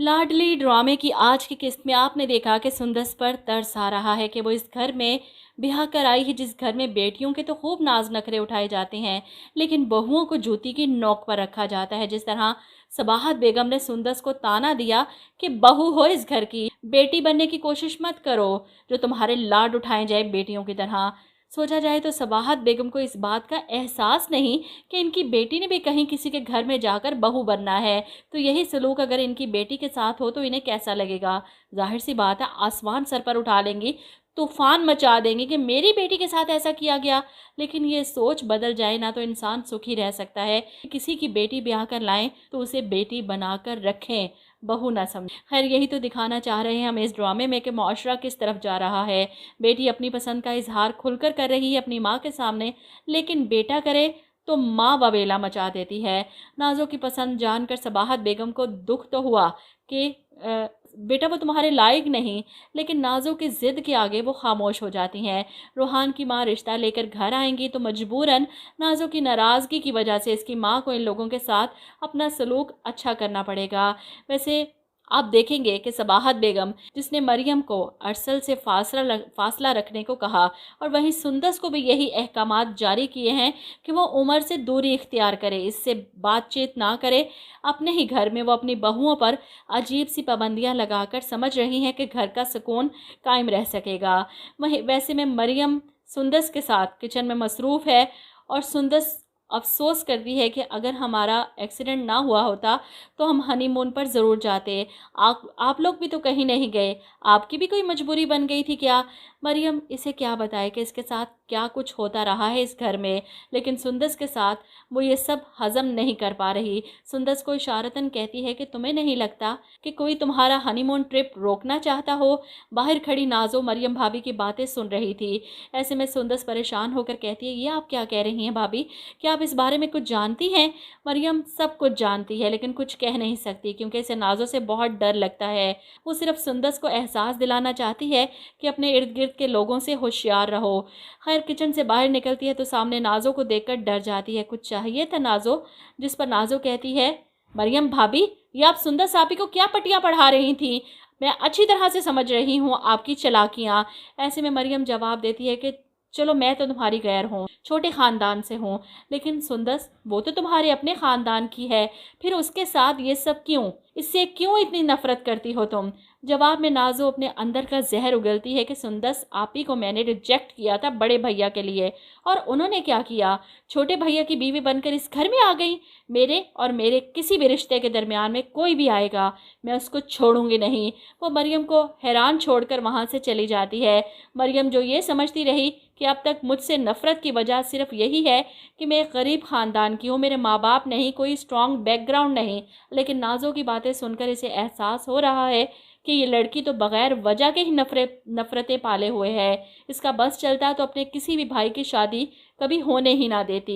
लाडली ड्रामे की आज की किस्त में आपने देखा कि सुंदस पर तरस आ रहा है कि वो इस घर में ब्याह कर आई है, जिस घर में बेटियों के तो खूब नाज नखरे उठाए जाते हैं, लेकिन बहुओं को जूती की नोक पर रखा जाता है। जिस तरह सबाहत बेगम ने सुंदस को ताना दिया कि बहू हो इस घर की, बेटी बनने की कोशिश मत करो जो तुम्हारे लाड उठाए जाए बेटियों की तरह। सोचा जाए तो सबाहत बेगम को इस बात का एहसास नहीं कि इनकी बेटी ने भी कहीं किसी के घर में जाकर बहू बनना है, तो यही सलूक अगर इनकी बेटी के साथ हो तो इन्हें कैसा लगेगा। जाहिर सी बात है आसमान सर पर उठा लेंगी, तूफान मचा देंगे कि मेरी बेटी के साथ ऐसा किया गया। लेकिन ये सोच बदल जाए ना तो इंसान सुखी रह सकता है। किसी की बेटी ब्याह कर लाएं तो उसे बेटी बनाकर रखें, बहू ना समझें। खैर यही तो दिखाना चाह रहे हैं हम इस ड्रामे में कि मुआशरा किस तरफ जा रहा है। बेटी अपनी पसंद का इजहार खुलकर कर रही है अपनी माँ के सामने, लेकिन बेटा करे तो माँ बवेला मचा देती है। नाज़ो की पसंद जानकर सबाहत बेगम को दुख तो हुआ कि बेटा वो तुम्हारे लायक नहीं, लेकिन नाज़ो की ज़िद के आगे वो खामोश हो जाती हैं। रूहान की माँ रिश्ता लेकर घर आएंगी तो मजबूरन नाज़ो की नाराज़गी की वजह से इसकी माँ को इन लोगों के साथ अपना सलूक अच्छा करना पड़ेगा। वैसे आप देखेंगे कि सबाहत बेगम जिसने मरियम को अरसल से फासला रखने को कहा, और वहीं सुंदस को भी यही अहकामात जारी किए हैं कि वो उमर से दूरी इख्तियार करे, इससे बातचीत ना करे। अपने ही घर में वो अपनी बहुओं पर अजीब सी पाबंदियां लगाकर समझ रही हैं कि घर का सुकून कायम रह सकेगा। वैसे में मरियम सुंदस के साथ किचन में मसरूफ़ है, और सुंदस अफसोस करती है कि अगर हमारा एक्सीडेंट ना हुआ होता तो हम हनीमून पर ज़रूर जाते। आप लोग भी तो कहीं नहीं गए, आपकी भी कोई मजबूरी बन गई थी क्या। मरियम इसे क्या बताए कि इसके साथ क्या कुछ होता रहा है इस घर में, लेकिन सुंदस के साथ वो ये सब हज़म नहीं कर पा रही। सुंदस को इशारतन कहती है कि तुम्हें नहीं लगता कि कोई तुम्हारा हनीमून ट्रिप रोकना चाहता हो। बाहर खड़ी नाज़ो मरियम भाभी की बातें सुन रही थी। ऐसे में सुंदस परेशान होकर कहती है, ये आप क्या कह रही हैं भाभी, क्या आप इस बारे में कुछ जानती हैं। मरियम सब कुछ जानती है लेकिन कुछ कह नहीं सकती क्योंकि इसे नाज़ो से बहुत डर लगता है। वो सिर्फ सुंदस को एहसास दिलाना चाहती है कि अपने इर्द गिर्द के लोगों से होशियार रहो। खैर किचन से बाहर निकलती है तो सामने नाज़ो को देखकर डर जाती है। कुछ चाहिए था नाज़ो, जिस पर नाज़ो कहती है, मरियम भाभी ये आप सुंदस आपी को क्या पटियां पढ़ा रही थी, मैं अच्छी तरह से समझ रही हूँ आपकी चालाकियाँ। ऐसे में मरियम जवाब देती है कि चलो मैं तो तुम्हारी गैर हूँ, छोटे ख़ानदान से हूँ, लेकिन सुंदस वो तो तुम्हारे अपने ख़ानदान की है, फिर उसके साथ ये सब क्यों, इससे क्यों इतनी नफ़रत करती हो तुम। जवाब में नाज़ो अपने अंदर का जहर उगलती है कि सुंदस आपी को मैंने रिजेक्ट किया था बड़े भैया के लिए, और उन्होंने क्या किया, छोटे भैया की बीवी बनकर इस घर में आ गई। मेरे और मेरे किसी भी रिश्ते के दरमियान में कोई भी आएगा मैं उसको छोड़ूंगी नहीं। वो मरियम को हैरान छोड़कर वहाँ से चली जाती है। मरियम जो ये समझती रही कि अब तक मुझसे नफ़रत की वजह सिर्फ यही है कि मैं एक गरीब ख़ानदान की हूँ, मेरे माँ बाप नहीं, कोई स्ट्रॉन्ग बैकग्राउंड नहीं, लेकिन नाज़ो की बातें सुनकर इसे एहसास हो रहा है कि ये लड़की तो बग़ैर वजह के ही नफ़रतें पाले हुए है। इसका बस चलता तो अपने किसी भी भाई की शादी कभी होने ही ना देती।